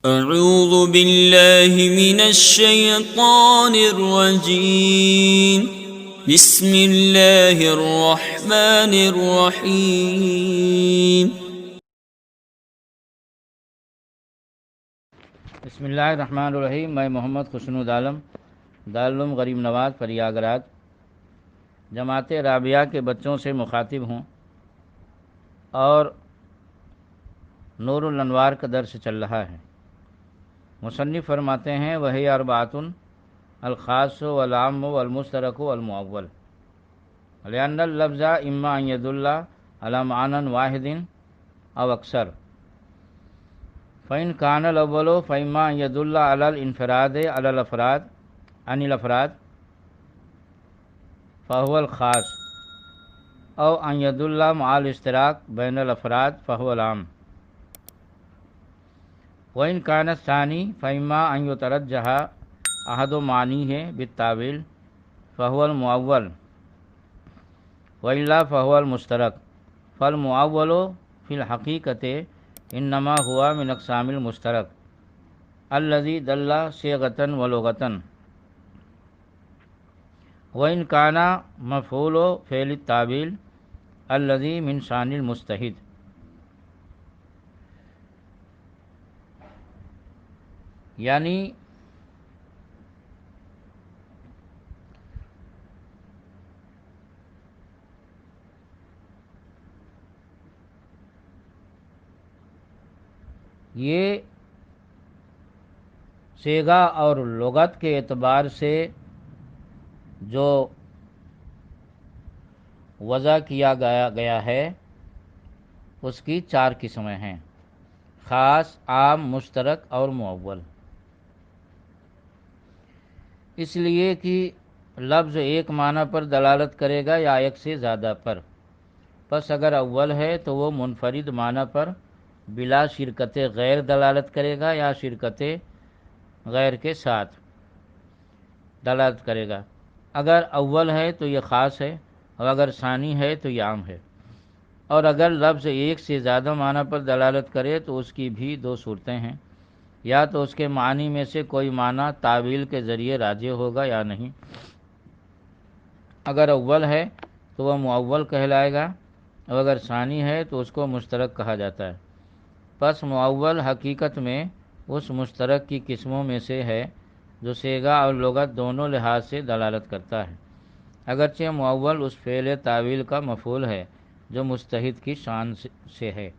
اعوذ باللہ من الشیطان الرجیم بسم اللہ الرحمن الرحیم بسم اللہ الرحمن الرحیم۔ میں محمد خوشنود عالم دارالعلوم غریب نواز پریاگراج جماعت رابعہ کے بچوں سے مخاطب ہوں اور نور الانوار کا درس چل رہا ہے۔ مصنف فرماتے ہیں وہی اربعۃ الخاص والعام والمشترک والمؤول لأن اللفظ اما ان يدل على معنى واحد او اکثر فإن كان الأول فإما أن يدل على الانفراد على الأفراد عن الأفراد فهو الخاص أو أن يدل مع الاشتراك بين الأفراد فهو العام وإن كان الثاني فإما أن يترجح أحد معانيه بالتأويل فهو المؤول وإلا فهو المشترك فالمؤول في الحقيقة انما ہوا من اقسام المشترک الذي دل صيغة ولغة وإن كان مفعول فعل التأويل الذي من شأن المجتهد۔ یعنی یہ صیغہ اور لغت کے اعتبار سے جو وضع کیا گیا ہے اس کی چار قسمیں ہیں: خاص، عام، مشترک اور مؤول۔ اس لیے کہ لفظ ایک معنی پر دلالت کرے گا یا ایک سے زیادہ پر، پس اگر اول ہے تو وہ منفرد معنی پر بلا شرکت غیر دلالت کرے گا یا شرکت غیر کے ساتھ دلالت کرے گا۔ اگر اول ہے تو یہ خاص ہے اور اگر ثانی ہے تو یہ عام ہے۔ اور اگر لفظ ایک سے زیادہ معنی پر دلالت کرے تو اس کی بھی دو صورتیں ہیں: یا تو اس کے معنی میں سے کوئی معنی تعویل کے ذریعے راجح ہوگا یا نہیں۔ اگر اول ہے تو وہ مؤول کہلائے گا اور اگر ثانی ہے تو اس کو مشترک کہا جاتا ہے۔ پس مؤول حقیقت میں اس مشترک کی قسموں میں سے ہے جو صیغہ اور لغت دونوں لحاظ سے دلالت کرتا ہے، اگرچہ مؤول اس فعل تعویل کا مفعول ہے جو مجتہد کی شان سے ہے۔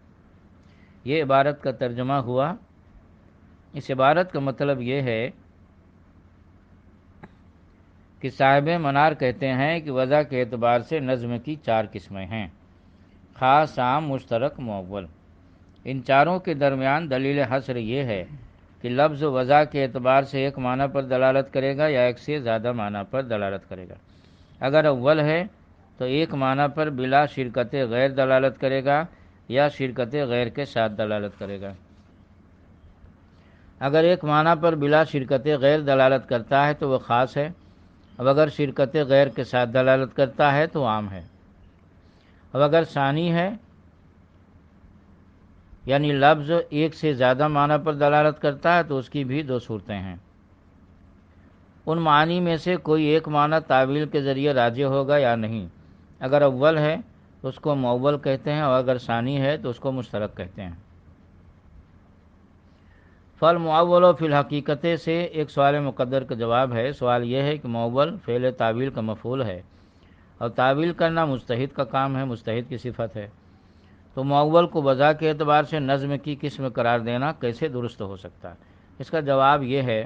یہ عبارت کا ترجمہ ہوا۔ اس عبارت کا مطلب یہ ہے کہ صاحب منار کہتے ہیں کہ وضع کے اعتبار سے نظم کی چار قسمیں ہیں: خاص، عام، مشترک، مؤول۔ ان چاروں کے درمیان دلیل حصر یہ ہے کہ لفظ وضع کے اعتبار سے ایک معنی پر دلالت کرے گا یا ایک سے زیادہ معنی پر دلالت کرے گا۔ اگر اول ہے تو ایک معنی پر بلا شرکت غیر دلالت کرے گا یا شرکت غیر کے ساتھ دلالت کرے گا۔ اگر ایک معنی پر بلا شرکت غیر دلالت کرتا ہے تو وہ خاص ہے، اب اگر شرکت غیر کے ساتھ دلالت کرتا ہے تو عام ہے۔ اب اگر ثانی ہے یعنی لفظ ایک سے زیادہ معنی پر دلالت کرتا ہے تو اس کی بھی دو صورتیں ہیں: ان معنی میں سے کوئی ایک معنی تعویل کے ذریعے راجح ہوگا یا نہیں۔ اگر اول ہے تو اس کو مؤول کہتے ہیں اور اگر ثانی ہے تو اس کو مشترک کہتے ہیں۔ فالمؤول فی الحقیقت سے ایک سوال مقدر کا جواب ہے۔ سوال یہ ہے کہ مؤول فعل تعویل کا مفعول ہے اور تعویل کرنا مجتہد کا کام ہے، مجتہد کی صفت ہے، تو مؤول کو وضع کے اعتبار سے نظم کی قسم قرار دینا کیسے درست ہو سکتا ہے؟ اس کا جواب یہ ہے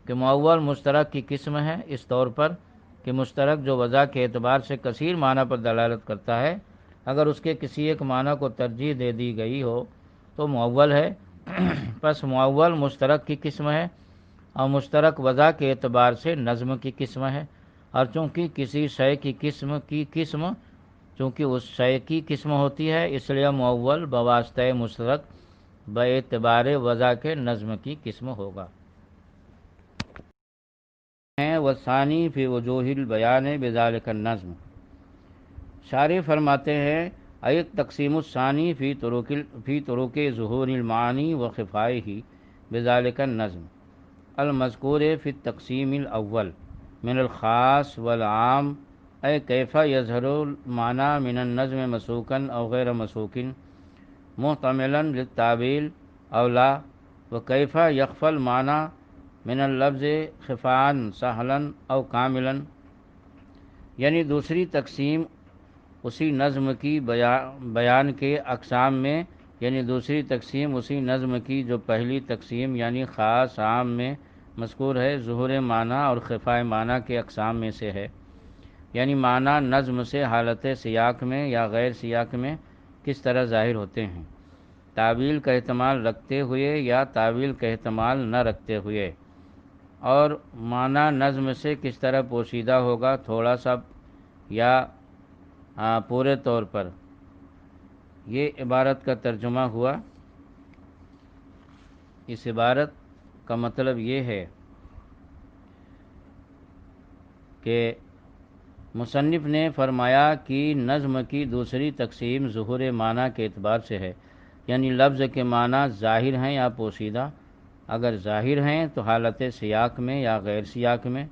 کہ مؤول مشترک کی قسم ہے، اس طور پر کہ مشترک جو وضع کے اعتبار سے کثیر معنی پر دلالت کرتا ہے، اگر اس کے کسی ایک معنی کو ترجیح دے دی گئی ہو تو مؤول ہے۔ پس مؤول مشترک کی قسم ہے اور مشترک وضع کے اعتبار سے نظم کی قسم ہے، اور چونکہ کسی شے کی قسم چونکہ اس شے کی قسم ہوتی ہے اس لیے مؤول بواسطہ مشترک باعتبار وضع کے نظم کی قسم ہوگا۔ والثانی فی وجوہ البیان بذالک النظم۔ شارح فرماتے ہیں ایک تقسیم الثانی فی طرق ظہور المعانی و خفائہ، بذالک النظم المذکور فی التقسیم الاول من الخاص والعام، اے کیف یظہر المعنی من النظم مسوکا او غیر مسوک محتملا للتعبیل او لا، وکیف یخفی المعنی من اللفظ خفاء سہلا او کاملا، یعنی دوسری تقسیم اسی نظم کی بیان کے اقسام میں، یعنی دوسری تقسیم اسی نظم کی جو پہلی تقسیم یعنی خاص عام میں مذکور ہے، ظہور معنی اور خفاء معنی کے اقسام میں سے ہے، یعنی معنی نظم سے حالت سیاق میں یا غیر سیاق میں کس طرح ظاہر ہوتے ہیں، تعویل کا احتمال رکھتے ہوئے یا تعویل کا احتمال نہ رکھتے ہوئے، اور معنی نظم سے کس طرح پوشیدہ ہوگا، تھوڑا سا یا پورے طور پر۔ یہ عبارت کا ترجمہ ہوا۔ اس عبارت کا مطلب یہ ہے کہ مصنف نے فرمایا کہ نظم کی دوسری تقسیم ظہور معنی کے اعتبار سے ہے، یعنی لفظ کے معنی ظاہر ہیں یا پوشیدہ، اگر ظاہر ہیں تو حالت سیاق میں یا غیر سیاق میں،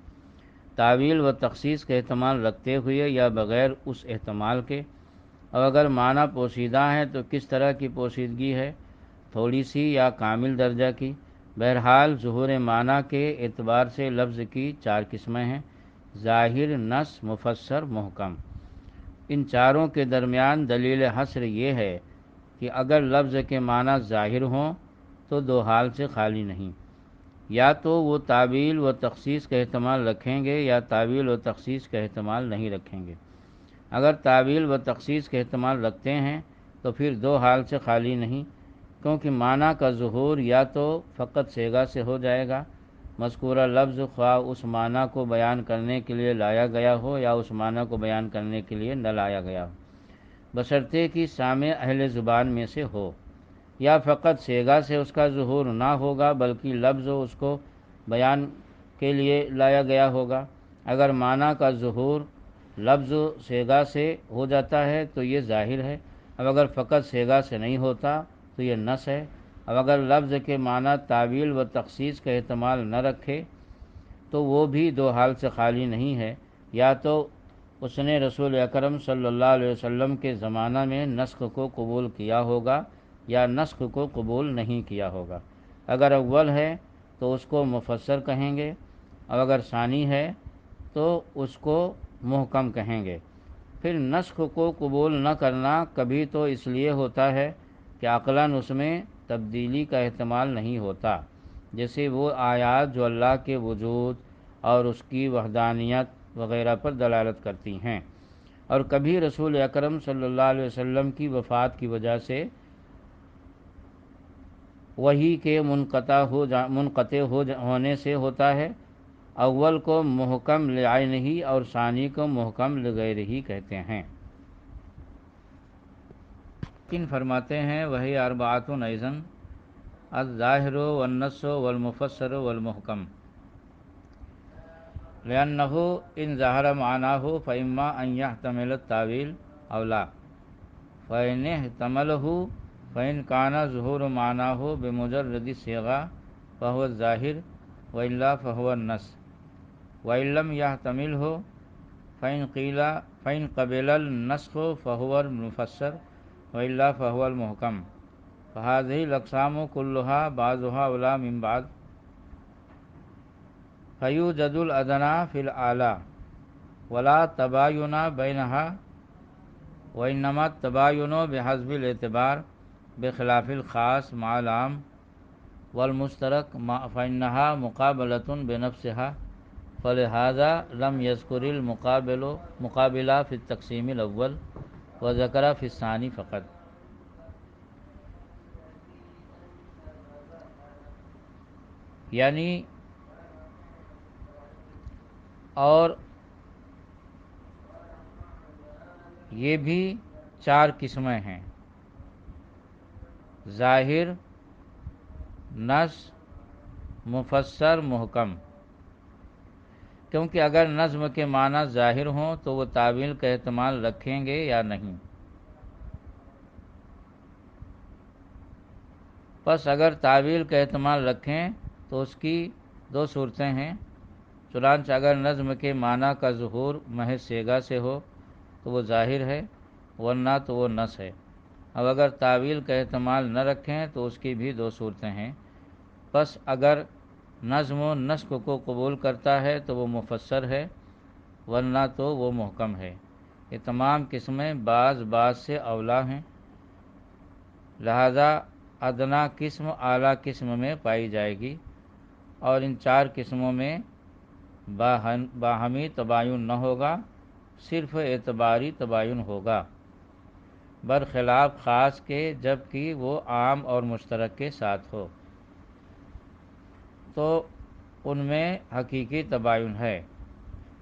تعویل و تخصیص کا احتمال رکھتے ہوئے یا بغیر اس احتمال کے، اور اگر معنی پوشیدہ ہیں تو کس طرح کی پوشیدگی ہے، تھوڑی سی یا کامل درجہ کی۔ بہرحال ظہور معنی کے اعتبار سے لفظ کی چار قسمیں ہیں: ظاہر، نص، مفسر، محکم۔ ان چاروں کے درمیان دلیل حصر یہ ہے کہ اگر لفظ کے معنی ظاہر ہوں تو دو حال سے خالی نہیں، یا تو وہ تعویل و تخصیص کا احتمال رکھیں گے یا تعویل و تخصیص کا احتمال نہیں رکھیں گے۔ اگر تعویل و تخصیص کا احتمال رکھتے ہیں تو پھر دو حال سے خالی نہیں، کیونکہ معنی کا ظہور یا تو فقط صیغہ سے ہو جائے گا، مذکورہ لفظ خواہ اس معنی کو بیان کرنے کے لیے لایا گیا ہو یا اس معنی کو بیان کرنے کے لیے نہ لایا گیا ہو، بشرطے کہ سامع اہل زبان میں سے ہو، یا فقط صیغہ سے اس کا ظہور نہ ہوگا بلکہ لفظ اس کو بیان کے لیے لایا گیا ہوگا۔ اگر معنی کا ظہور لفظ صیغہ سے ہو جاتا ہے تو یہ ظاہر ہے، اب اگر فقط صیغہ سے نہیں ہوتا تو یہ نص ہے۔ اب اگر لفظ کے معنی تعویل و تخصیص کا احتمال نہ رکھے تو وہ بھی دو حال سے خالی نہیں ہے، یا تو اس نے رسول اکرم صلی اللہ علیہ وسلم کے زمانہ میں نسخ کو قبول کیا ہوگا یا نسخ کو قبول نہیں کیا ہوگا۔ اگر اول ہے تو اس کو مفسر کہیں گے، اور اگر ثانی ہے تو اس کو محکم کہیں گے۔ پھر نسخ کو قبول نہ کرنا کبھی تو اس لیے ہوتا ہے کہ عقلاً اس میں تبدیلی کا احتمال نہیں ہوتا، جیسے وہ آیات جو اللہ کے وجود اور اس کی وحدانیت وغیرہ پر دلالت کرتی ہیں، اور کبھی رسول اکرم صلی اللہ علیہ وسلم کی وفات کی وجہ سے وحی کے منقطع ہونے سے ہوتا ہے۔ اول کو محکم لعینہ اور ثانی کو محکم لغیرہ کہتے ہیں۔ لیکن فرماتے ہیں وہی اربعۃ ایضاً الظاہر والنص والمفسر والمحکم، لأنہ ان ظہر معناہ فإما ان يحتمل التاویل او لا، فإن احتملہ فإن کان ظہور معناہ بمجرد الصیغہ فهو الظاہر وإلا فهو النص، وإن لم يحتملہ فإن قبل النسخ فهو المفسر وإلا فهو المحکم، فهذه الأقسام كلها بعضها أولى من بعض، فيوجد الأدنى في الأعلى ولا تباين بينها، وإنما التباين بحسب الاعتبار بخلاف الخاص مع العام والمشترك فإنها مقابلة بنفسها، فلهذا لم يذكر المقابلة في التقسيم الأول وذكر في الثاني فقط۔ یعنی اور یہ بھی چار قسمیں ہیں: ظاہر، نص، مفسر، محکم۔ کیونکہ اگر نظم کے معنی ظاہر ہوں تو وہ تعویل کا احتمال رکھیں گے یا نہیں، پس اگر تعویل کا احتمال رکھیں تو اس کی دو صورتیں ہیں، چنانچہ اگر نظم کے معنی کا ظہور محض صیغہ سے ہو تو وہ ظاہر ہے، ورنہ تو وہ نص ہے۔ اب اگر تعویل کا احتمال نہ رکھیں تو اس کی بھی دو صورتیں ہیں، پس اگر نظم و نسق کو قبول کرتا ہے تو وہ مفسر ہے، ورنہ تو وہ محکم ہے۔ یہ تمام قسمیں بعض سے اولا ہیں، لہذا ادنا قسم اعلیٰ قسم میں پائی جائے گی، اور ان چار قسموں میں باہمی تباین نہ ہوگا، صرف اعتباری تباین ہوگا، برخلاف خاص کے جبکہ وہ عام اور مشترک کے ساتھ ہو تو ان میں حقیقی تباین ہے۔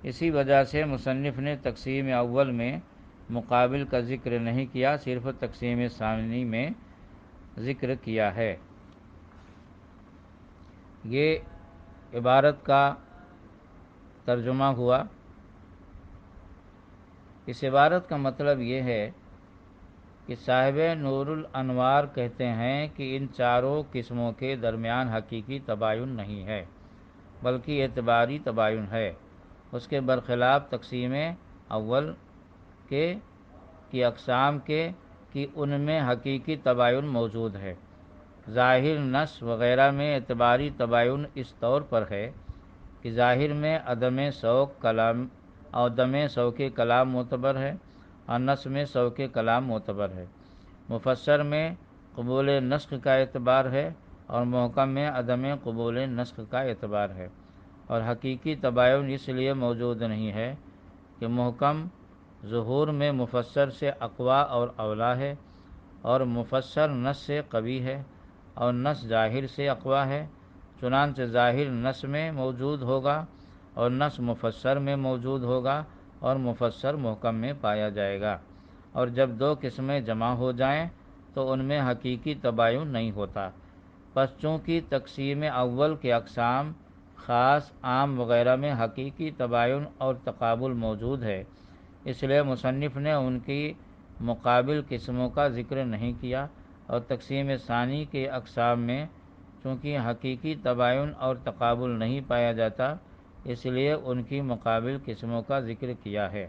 اسی وجہ سے مصنف نے تقسیم اول میں مقابل کا ذکر نہیں کیا، صرف تقسیم ثانی میں ذکر کیا ہے۔ یہ عبارت کا ترجمہ ہوا۔ اس عبارت کا مطلب یہ ہے کہ صاحب نور الانوار کہتے ہیں کہ ان چاروں قسموں کے درمیان حقیقی تباین نہیں ہے بلکہ اعتباری تباین ہے، اس کے برخلاف تقسیم اول کی اقسام کے کہ ان میں حقیقی تباین موجود ہے۔ ظاہر، نص وغیرہ میں اعتباری تباین اس طور پر ہے کہ ظاہر میں عدم سوق کلام معتبر ہے اور نص میں سوق کلام معتبر ہے۔ مفسر میں قبول نسخ کا اعتبار ہے اور محکم میں عدم قبول نسخ کا اعتبار ہے، اور حقیقی تباین اس لیے موجود نہیں ہے کہ محکم ظہور میں مفسر سے اقویٰ اور اولیٰ ہے، اور مفسر نص سے قوی ہے، اور نص ظاہر سے اقویٰ ہے، چنانچہ ظاہر نص میں موجود ہوگا اور نص مفسر میں موجود ہوگا اور مفسر محکم میں پایا جائے گا، اور جب دو قسمیں جمع ہو جائیں تو ان میں حقیقی تباین نہیں ہوتا۔ پس چونکہ تقسیم اول کے اقسام خاص، عام وغیرہ میں حقیقی تباین اور تقابل موجود ہے، اس لیے مصنف نے ان کی مقابل قسموں کا ذکر نہیں کیا، اور تقسیم ثانی کے اقسام میں چونکہ حقیقی تباین اور تقابل نہیں پایا جاتا، اس لیے ان کی مقابل قسموں کا ذکر کیا ہے۔